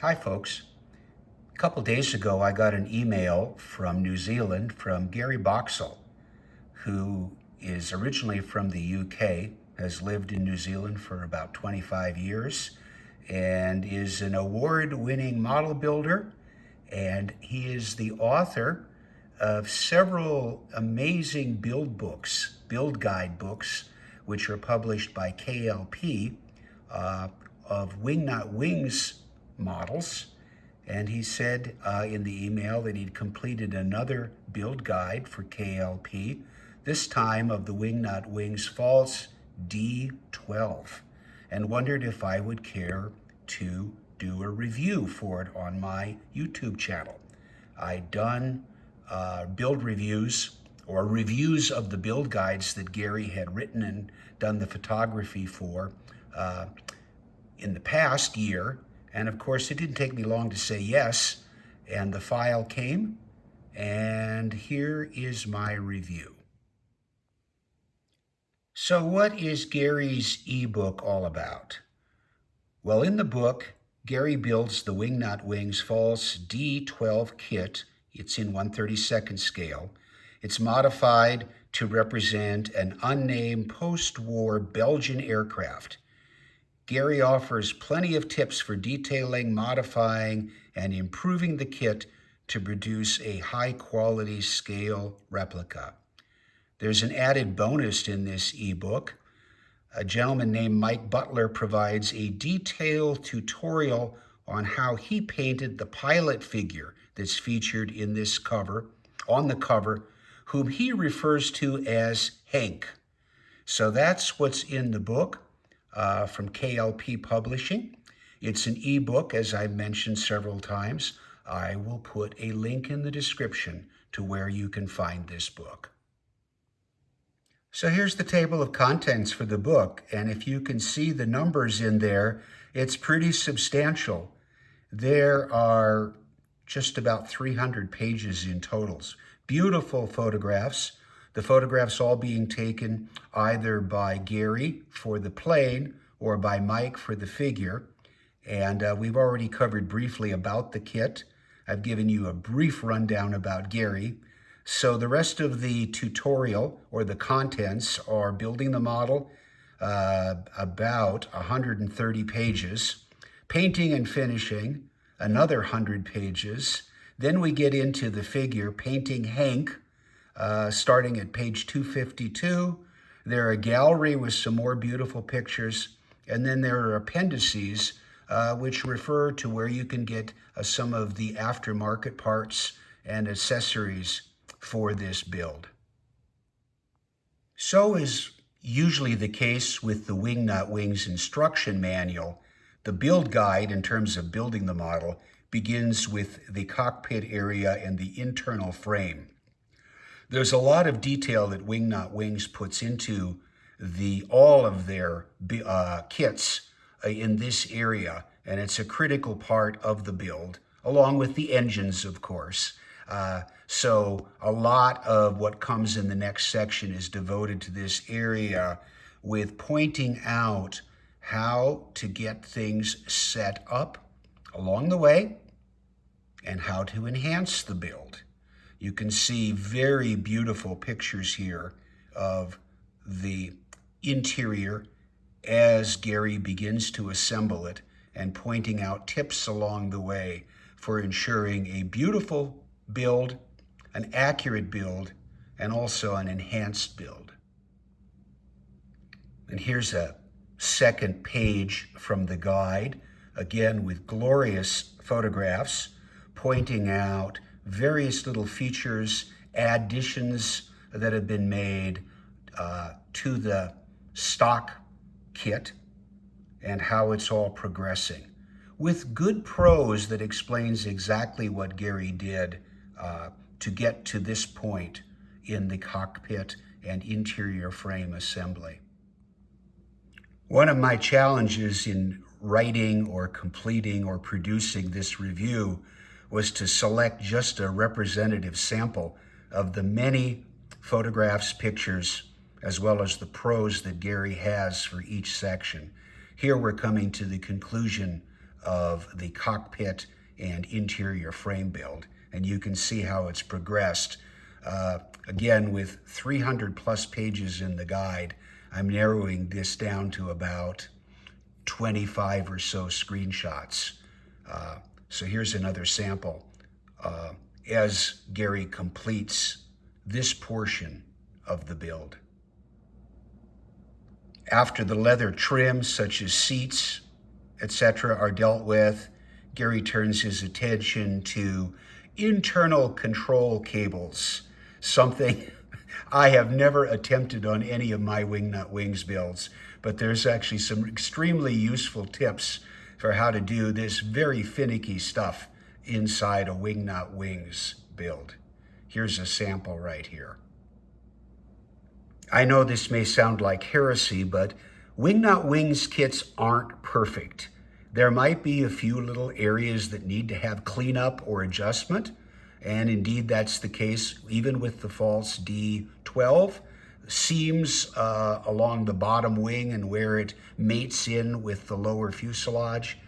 Hi, folks. A couple days ago, I got an email from New Zealand from Gary Boxall, who is originally from the UK, has lived in New Zealand for about 25 years, and is an award-winning model builder. And he is the author of several amazing build guide books, which are published by KLP, of Wingnut wings models. And he said in the email that he'd completed another build guide for KLP, this time of the Wingnut wings Pfalz D.XII, and wondered if I would care to do a review for it on my YouTube channel. I'd done build reviews or reviews of the build guides that Gary had written and done the photography for in the past year. And of course, it didn't take me long to say yes, and the file came, and here is my review. So what is Gary's ebook all about? Well, in the book, Gary builds the Wingnut Wings Pfalz D.XII kit. It's in 1/32 scale. It's modified to represent an unnamed post-war Belgian aircraft. Gary offers plenty of tips for detailing, modifying, and improving the kit to produce a high-quality scale replica. There's an added bonus in this ebook. A gentleman named Mike Butler provides a detailed tutorial on how he painted the pilot figure that's featured in this cover, on the cover, whom he refers to as Hank. So that's what's in the book. From KLP Publishing. It's an ebook, as I mentioned several times. I will put a link in the description to where you can find this book. So here's the table of contents for the book, and if you can see the numbers in there, it's pretty substantial. There are just about 300 pages in totals. Beautiful photographs. The photographs all being taken either by Gary for the plane or by Mike for the figure. And we've already covered briefly about the kit. I've given you a brief rundown about Gary. So the rest of the tutorial or the contents are building the model, about 130 pages, painting and finishing, another 100 pages. Then we get into the figure, painting Hank, starting at page 252. There are a gallery with some more beautiful pictures, and then there are appendices which refer to where you can get some of the aftermarket parts and accessories for this build. So is usually the case with the Wingnut Wings instruction manual. The build guide, in terms of building the model, begins with the cockpit area and the internal frame. There's a lot of detail that Wingnut Wings puts into all of their kits in this area, and it's a critical part of the build, along with the engines, of course. So a lot of what comes in the next section is devoted to this area, with pointing out how to get things set up along the way and how to enhance the build. You can see very beautiful pictures here of the interior as Gary begins to assemble it, and pointing out tips along the way for ensuring a beautiful build, an accurate build, and also an enhanced build. And here's a second page from the guide, again with glorious photographs, pointing out various little features, additions that have been made to the stock kit, and how it's all progressing, with good prose that explains exactly what Gary did to get to this point in the cockpit and interior frame assembly. One of my challenges in writing or completing or producing this review was to select just a representative sample of the many photographs, pictures, as well as the prose that Gary has for each section. Here we're coming to the conclusion of the cockpit and interior frame build. And you can see how it's progressed. Again, with 300 plus pages in the guide, I'm narrowing this down to about 25 or so screenshots. So here's another sample as Gary completes this portion of the build. After the leather trims, such as seats, etc., are dealt with, Gary turns his attention to internal control cables, something I have never attempted on any of my Wingnut Wings builds, but there's actually some extremely useful tips for how to do this very finicky stuff inside a Wingnut Wings build. Here's a sample right here. I know this may sound like heresy, but Wingnut Wings kits aren't perfect. There might be a few little areas that need to have cleanup or adjustment, and indeed that's the case even with the Pfalz D.XII. Seams along the bottom wing and where it mates in with the lower fuselage,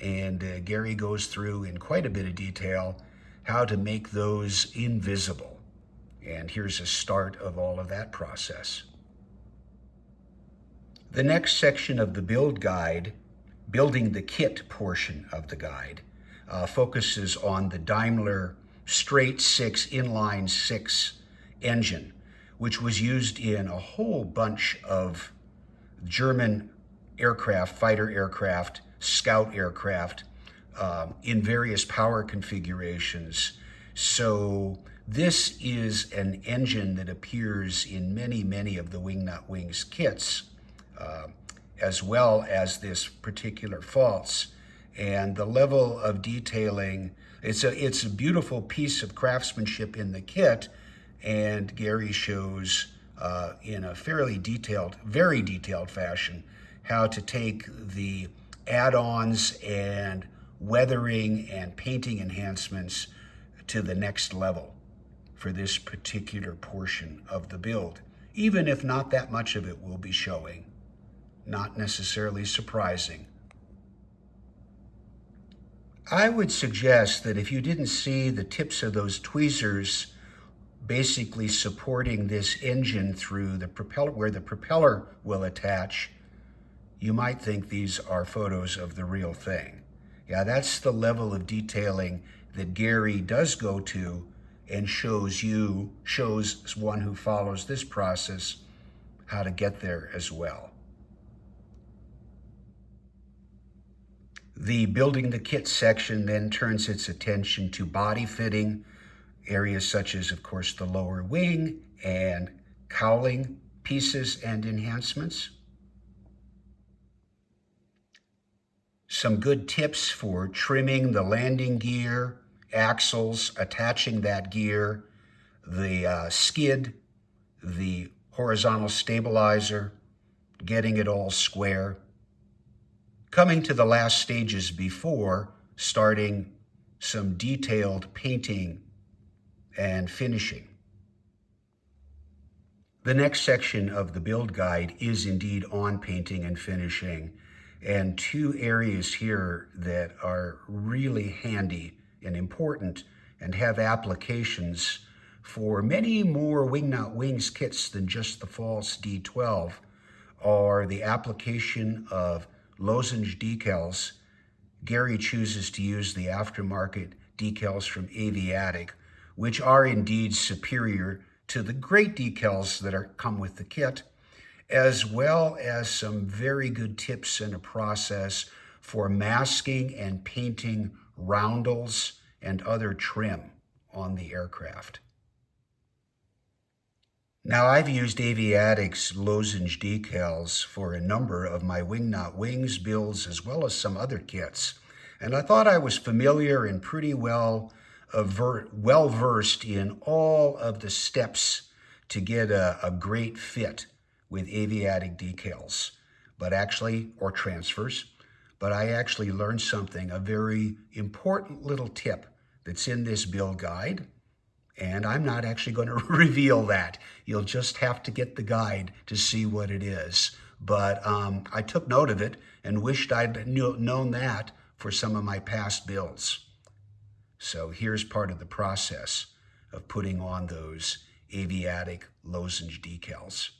and Gary goes through in quite a bit of detail how to make those invisible. And here's a start of all of that process. The next section of the build guide, building the kit portion of the guide, focuses on the Daimler straight six inline six engine, which was used in a whole bunch of German aircraft, fighter aircraft, scout aircraft, in various power configurations. So this is an engine that appears in many of the Wingnut Wings kits, as well as this particular Pfalz. And the level of detailing, it's a beautiful piece of craftsmanship in the kit, and Gary shows in a fairly detailed, very detailed fashion how to take the add-ons and weathering and painting enhancements to the next level for this particular portion of the build, even if not that much of it will be showing. Not necessarily surprising. I would suggest that if you didn't see the tips of those tweezers basically supporting this engine through the propeller, where the propeller will attach, you might think these are photos of the real thing. Yeah, that's the level of detailing that Gary does go to and shows one who follows this process how to get there as well. The building the kit section then turns its attention to body fitting, areas such as, of course, the lower wing and cowling pieces and enhancements. Some good tips for trimming the landing gear, axles, attaching that gear, the skid, the horizontal stabilizer, getting it all square. Coming to the last stages before starting some detailed painting and finishing. The next section of the build guide is indeed on painting and finishing, and two areas here that are really handy and important and have applications for many more Wingnut Wings kits than just the Pfalz D.XII are the application of lozenge decals. Gary chooses to use the aftermarket decals from Aviatik, which are indeed superior to the great decals that come with the kit, as well as some very good tips and a process for masking and painting roundels and other trim on the aircraft. Now, I've used Aviatik's lozenge decals for a number of my Wingnut Wings builds as well as some other kits, and I thought I was familiar and pretty well versed in all of the steps to get a great fit with Aviatik decals, or transfers, but I actually learned something, a very important little tip that's in this build guide, and I'm not actually going to reveal that. You'll just have to get the guide to see what it is. But I took note of it and wished I'd known that for some of my past builds. So here's part of the process of putting on those aviatic lozenge decals.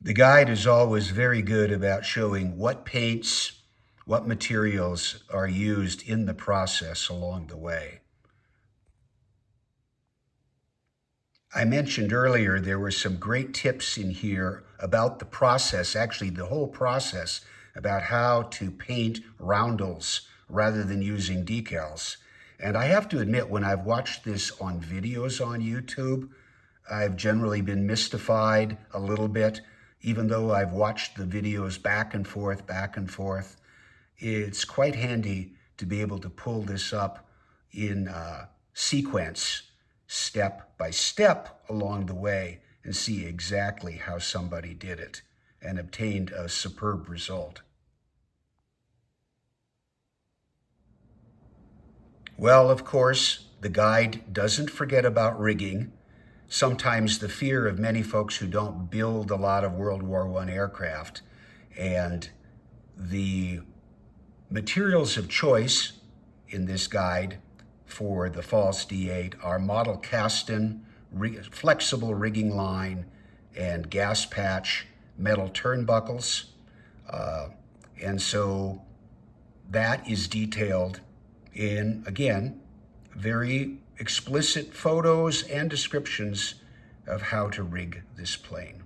The guide is always very good about showing what paints, what materials are used in the process along the way. I mentioned earlier there were some great tips in here about the process, actually the whole process, about how to paint roundels rather than using decals. And I have to admit, when I've watched this on videos on YouTube, I've generally been mystified a little bit, even though I've watched the videos back and forth. It's quite handy to be able to pull this up in sequence, step by step along the way, and see exactly how somebody did it and obtained a superb result. Well, of course, the guide doesn't forget about rigging. Sometimes the fear of many folks who don't build a lot of World War I aircraft, and the materials of choice in this guide for the Pfalz D.XII are model castin, flexible rigging line, and gas patch metal turnbuckles. And so that is detailed in, again, very explicit photos and descriptions of how to rig this plane.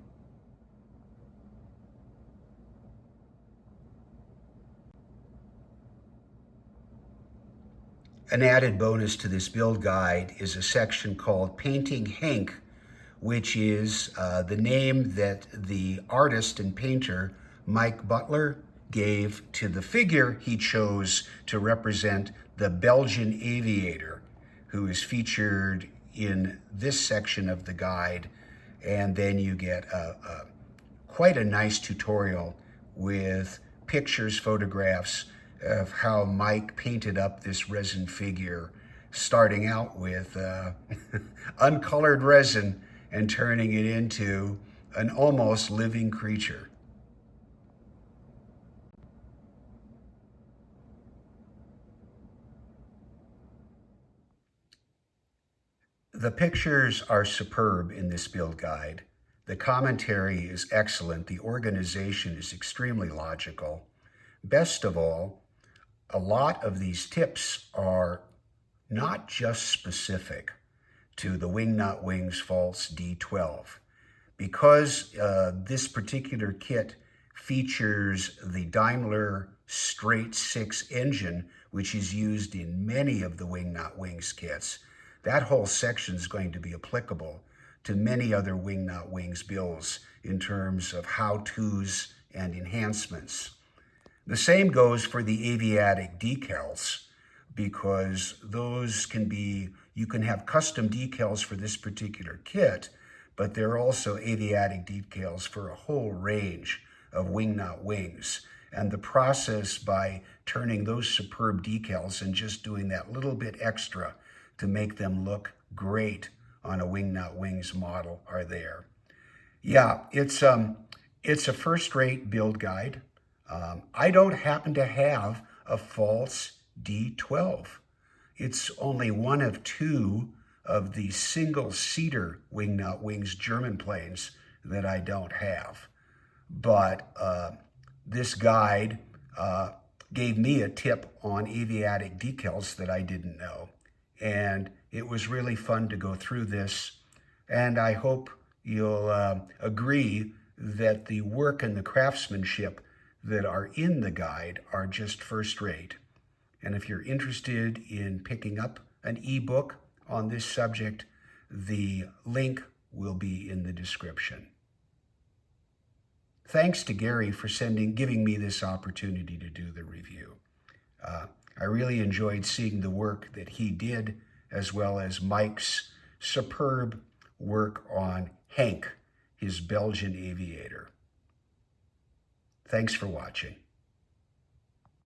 An added bonus to this build guide is a section called Painting Hank, which is the name that the artist and painter Mike Butler gave to the figure he chose to represent the Belgian aviator, who is featured in this section of the guide. And then you get quite a nice tutorial with pictures, photographs of how Mike painted up this resin figure, starting out with uncolored resin and turning it into an almost living creature. The pictures are superb in this build guide. The commentary is excellent. The organization is extremely logical. Best of all, a lot of these tips are not just specific to the Wingnut Wings Pfalz D.XII. Because this particular kit features the Daimler straight 6 engine, which is used in many of the Wingnut Wings kits, that whole section is going to be applicable to many other Wingnut Wings builds in terms of how-tos and enhancements. The same goes for the aviatic decals, because those can be, you can have custom decals for this particular kit, but there are also aviatic decals for a whole range of Wingnut Wings. And the process by turning those superb decals and just doing that little bit extra to make them look great on a Wingnut Wings model are there. Yeah, it's a first-rate build guide. I don't happen to have a Pfalz D.XII. It's only one of 2 of the single-seater Wingnut Wings German planes that I don't have. But this guide gave me a tip on aviatic decals that I didn't know. And it was really fun to go through this. And I hope you'll agree that the work and the craftsmanship that are in the guide are just first rate. And if you're interested in picking up an ebook on this subject, the link will be in the description. Thanks to Gary for giving me this opportunity to do the review. I really enjoyed seeing the work that he did, as well as Mike's superb work on Hank, his Belgian aviator. Thanks for watching.